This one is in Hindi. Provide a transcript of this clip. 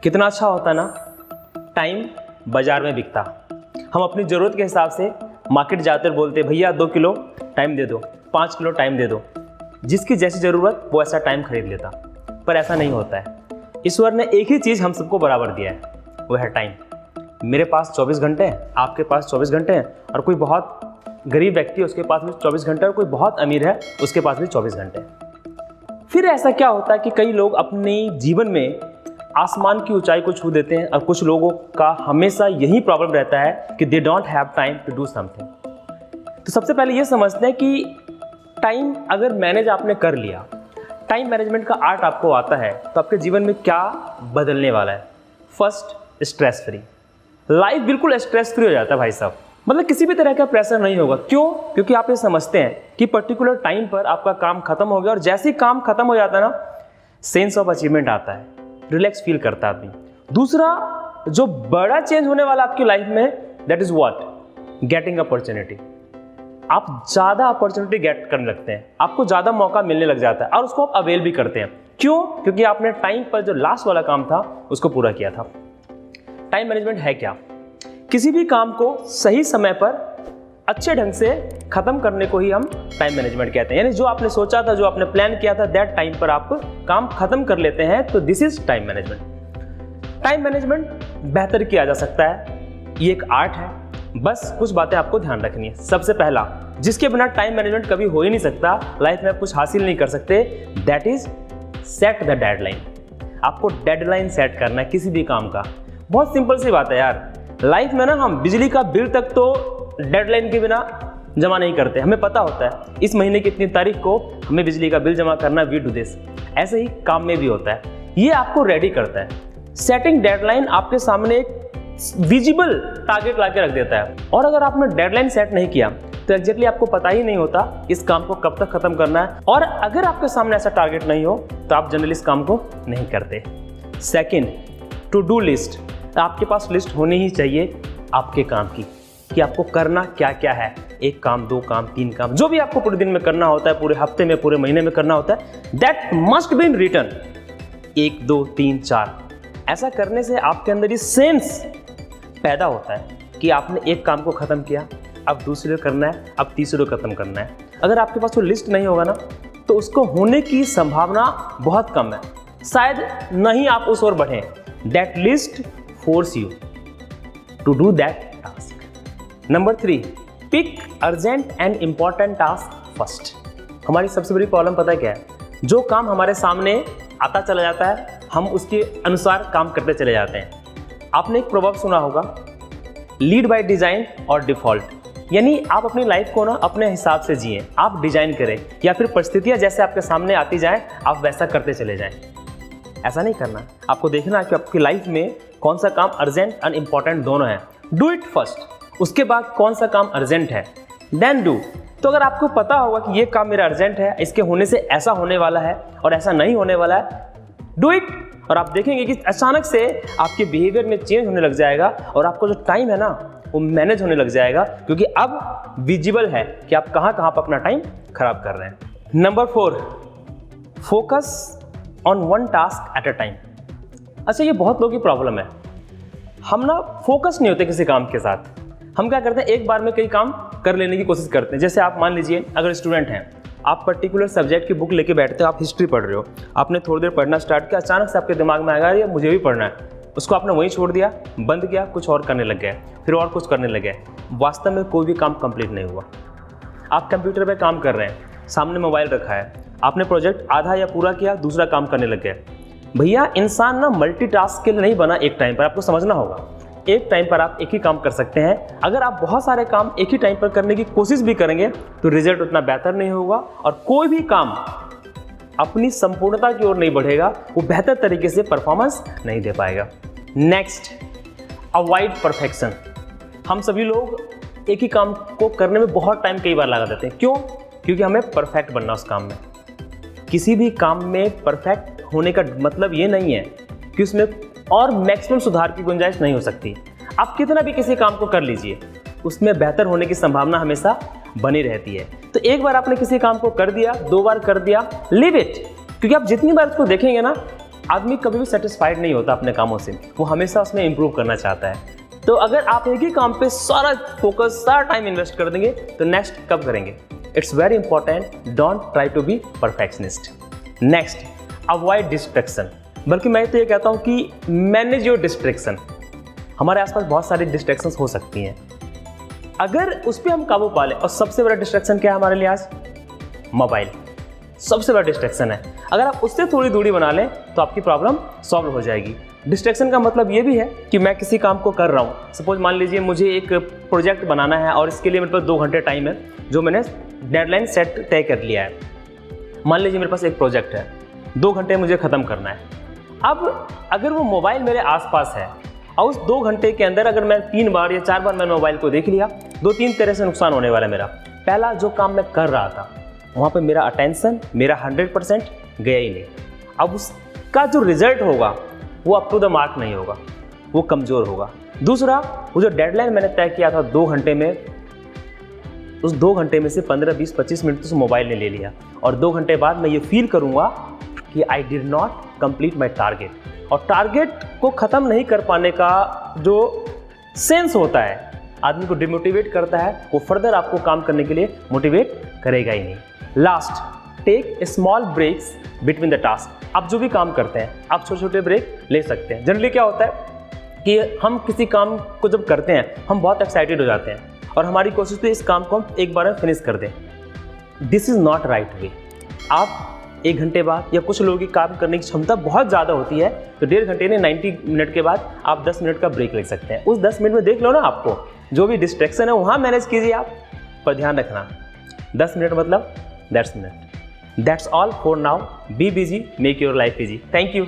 कितना अच्छा होता ना टाइम बाजार में बिकता। हम अपनी ज़रूरत के हिसाब से मार्केट जाते और बोलते भैया 2 किलो टाइम दे दो, 5 किलो टाइम दे दो। जिसकी जैसी ज़रूरत वो ऐसा टाइम खरीद लेता, पर ऐसा नहीं होता है। ईश्वर ने एक ही चीज़ हम सबको बराबर दिया है, वो है टाइम। मेरे पास 24 घंटे हैं, आपके पास 24 घंटे हैं, और कोई बहुत गरीब व्यक्ति है उसके पास भी 24 घंटे, और कोई बहुत अमीर है उसके पास भी 24 घंटे। फिर ऐसा क्या होता है कि कई लोग अपने जीवन में आसमान की ऊंचाई को छू देते हैं, और कुछ लोगों का हमेशा यही प्रॉब्लम रहता है कि they don't have time to do something. तो सबसे पहले ये समझते हैं कि टाइम अगर मैनेज आपने कर लिया, टाइम मैनेजमेंट का आर्ट आपको आता है, तो आपके जीवन में क्या बदलने वाला है। First, stress free. लाइफ बिल्कुल स्ट्रेस फ्री हो जाता है भाई साहब। मतलब किसी भी तरह का प्रेशर नहीं होगा। क्यों? क्योंकि आप ये समझते हैं कि पर्टिकुलर टाइम पर आपका काम खत्म हो गया, और जैसे ही काम खत्म हो जाता है ना, सेंस ऑफ अचीवमेंट आता है, रिलैक्स फील करता है आदमी। दूसरा जो बड़ा चेंज होने वाला आपकी लाइफ में, that is what? Getting opportunity. आप ज़्यादा अपॉर्चुनिटी गेट करने लगते हैं, आपको ज़्यादा मौका मिलने लग जाता है, और उसको आप अवेल भी करते हैं। क्यों? क्योंकि आपने टाइम पर जो लास्ट वाला काम था उसको पूरा किया था। टाइम मैनेजमेंट है क्या? किसी भी काम को सही समय पर अच्छे ढंग से खत्म करने को ही हम टाइम मैनेजमेंट कहते हैं। यानी जो आपने सोचा था, जो आपने प्लान किया था, दैट टाइम पर आप काम खत्म कर लेते हैं, तो this is time management. Time management बेहतर किया जा सकता है, ये एक आर्ट है। बस कुछ बातें आपको ध्यान रखनी है। सबसे पहला, जिसके बिना टाइम मैनेजमेंट कभी हो ही नहीं सकता, लाइफ में आप कुछ हासिल नहीं कर सकते, that is set the deadline. आपको डेडलाइन सेट करना है किसी भी काम का। बहुत सिंपल सी बात है यार। लाइफ में ना हम बिजली का बिल तक तो डेडलाइन के बिना जमा नहीं करते। हमें पता होता है इस महीने की इतनी तारीख को हमें बिजली का बिल जमा करना, वी डू दिस। ऐसे ही काम में भी होता है, ये आपको रेडी करता है। सेटिंग डेडलाइन आपके सामने एक विजिबल टारगेट ला के रख देता है, और अगर आपने डेडलाइन सेट नहीं किया तो एग्जैक्टली आपको पता ही नहीं होता इस काम को कब तक खत्म करना है। और अगर आपके सामने ऐसा टारगेट नहीं हो तो आप जनरली इस काम को नहीं करते। Second, to do list. आपके पास लिस्ट होनी ही चाहिए आपके काम की, कि आपको करना क्या क्या है। 1 काम, 2 काम, 3 काम, जो भी आपको पूरे दिन में करना होता है, पूरे हफ्ते में, पूरे महीने में करना होता है, that must be in written. 1, 2, 3, 4। ऐसा करने से आपके अंदर ये सेंस पैदा होता है कि आपने एक काम को खत्म किया, अब दूसरे को करना है, अब तीसरे को खत्म करना है। अगर आपके पास वो लिस्ट नहीं होगा ना, तो उसको होने की संभावना बहुत कम है, शायद नहीं आप उस ओर बढ़ें। That list force you to do that task. Number 3, pick urgent and important task first. हमारी सबसे बड़ी प्रॉब्लम पता है क्या है? जो काम हमारे सामने आता चला जाता है, हम उसके अनुसार काम करते चले जाते हैं। आपने एक प्रोवर्ब सुना होगा, लीड बाय डिजाइन और डिफॉल्ट। यानी आप अपनी लाइफ को ना अपने हिसाब से जिए, आप डिजाइन करें, या फिर परिस्थितियां जैसे आपके सामने आती जाएं आप वैसा करते चले जाएं। ऐसा नहीं करना। आपको देखना है कि आपकी लाइफ में कौन सा काम अर्जेंट एंड इंपॉर्टेंट दोनों है। डू इट फर्स्ट, उसके बाद कौन सा काम अर्जेंट है, देन डू। तो अगर आपको पता होगा कि ये काम मेरा अर्जेंट है, इसके होने से ऐसा होने वाला है और ऐसा नहीं होने वाला है, डू इट। और आप देखेंगे कि अचानक से आपके बिहेवियर में चेंज होने लग जाएगा, और आपका जो टाइम है ना वो मैनेज होने लग जाएगा, क्योंकि अब विजिबल है कि आप कहाँ कहाँ पर अपना टाइम खराब कर रहे हैं। Number 4, focus on one task at a time. अच्छा, ये बहुत लोगों की प्रॉब्लम है। हम ना फोकस नहीं होते किसी काम के साथ। हम क्या करते हैं, एक बार में कई काम कर लेने की कोशिश करते हैं। जैसे आप मान लीजिए, अगर स्टूडेंट हैं, आप पर्टिकुलर सब्जेक्ट की बुक लेके बैठते हो, आप हिस्ट्री पढ़ रहे हो, आपने थोड़ी देर पढ़ना स्टार्ट किया, अचानक से आपके दिमाग में आएगा ये मुझे भी पढ़ना है, उसको आपने वहीं छोड़ दिया, बंद किया, कुछ और करने लग गए, फिर और कुछ करने लगे। वास्तव में कोई भी काम कंप्लीट नहीं हुआ। आप कंप्यूटर पे काम कर रहे हैं, सामने मोबाइल रखा है, आपने प्रोजेक्ट आधा या पूरा किया, दूसरा काम करने लग गए। भैया, इंसान ना मल्टीटास्क के लिए नहीं बना एक टाइम पर, आपको समझना होगा। एक टाइम पर आप एक ही काम कर सकते हैं। अगर आप बहुत सारे काम एक ही टाइम पर करने की कोशिश भी करेंगे तो रिजल्ट उतना बेहतर नहीं होगा, और कोई भी काम अपनी संपूर्णता की ओर नहीं बढ़ेगा, वो बेहतर तरीके से परफॉर्मेंस नहीं दे पाएगा। Next, avoid perfection. हम सभी लोग एक ही काम को करने में बहुत टाइम कई बार लगा देते हैं। क्यों? क्योंकि हमें परफेक्ट बनना उस काम में। किसी भी काम में परफेक्ट होने का मतलब ये नहीं है कि उसमें और मैक्सिमम सुधार की गुंजाइश नहीं हो सकती। आप कितना भी किसी काम को कर लीजिए, उसमें बेहतर होने की संभावना हमेशा बनी रहती है। तो एक बार आपने किसी काम को कर दिया, 2 बार कर दिया, लीव इट। क्योंकि आप जितनी बार उसको देखेंगे ना, आदमी कभी भी सेटिस्फाइड नहीं होता अपने कामों से, वो हमेशा उसमें इंप्रूव करना चाहता है। तो अगर आप एक ही काम पे सारा फोकस, सारा टाइम इन्वेस्ट कर देंगे तो नेक्स्ट कब करेंगे? It's very important, don't try to be perfectionist. Next, avoid distraction. बल्कि मैं तो ये कहता हूँ कि मैनेज योर डिस्ट्रैक्शन। हमारे आसपास बहुत सारी डिस्ट्रैक्शंस हो सकती हैं, अगर उस पर हम काबू पा लें। और सबसे बड़ा डिस्ट्रैक्शन क्या है हमारे लिए आज? मोबाइल सबसे बड़ा डिस्ट्रैक्शन है। अगर आप उससे थोड़ी दूरी बना लें तो आपकी प्रॉब्लम सॉल्व हो जाएगी। डिस्ट्रैक्शन का मतलब ये भी है कि मैं किसी काम को कर रहा हूँ, सपोज मान लीजिए मुझे एक प्रोजेक्ट बनाना है और इसके लिए मेरे पास 2 घंटे टाइम है, जो मैंने डेडलाइन सेट तय कर लिया है। मान लीजिए मेरे पास एक प्रोजेक्ट है, 2 घंटे मुझे ख़त्म करना है। अब अगर वो मोबाइल मेरे आसपास है और उस 2 घंटे के अंदर अगर मैं 3 बार या 4 बार मैंने मोबाइल को देख लिया, 2-3 तरह से नुकसान होने वाला है मेरा। पहला, जो काम मैं कर रहा था वहाँ पे मेरा अटेंशन, मेरा 100% गया ही नहीं। अब उसका जो रिजल्ट होगा वो अप टू द मार्क नहीं होगा, वो कमज़ोर होगा। दूसरा, वो जो डेडलाइन मैंने तय किया था 2 घंटे में, उस 2 घंटे में से 15, 20, 25 मिनट तो उस मोबाइल ने ले लिया और 2 घंटे बाद मैं ये फील करूँगा कि I did not complete my target. और टारगेट को ख़त्म नहीं कर पाने का जो सेंस होता है आदमी को डिमोटिवेट करता है, वो फर्दर आपको काम करने के लिए मोटिवेट करेगा ही नहीं। Last, take small breaks between the task. आप जो भी काम करते हैं आप छोटे छोटे ब्रेक ले सकते हैं। जनरली क्या होता है कि हम किसी काम को जब करते हैं हम बहुत एक्साइटेड हो जाते हैं और हमारी कोशिश है इस काम को हम एक बार में फिनिश कर दें। This is not right way. आप 1 घंटे बाद, या कुछ लोगों की काम करने की क्षमता बहुत ज़्यादा होती है तो 1.5 घंटे ने 90 मिनट के बाद आप 10 मिनट का ब्रेक ले सकते हैं। उस 10 मिनट में देख लो ना, आपको जो भी डिस्ट्रैक्शन है वहाँ मैनेज कीजिए आप, पर ध्यान रखना 10 मिनट मतलब 10 minute. That's all for now. Be busy, make your life easy. Thank you.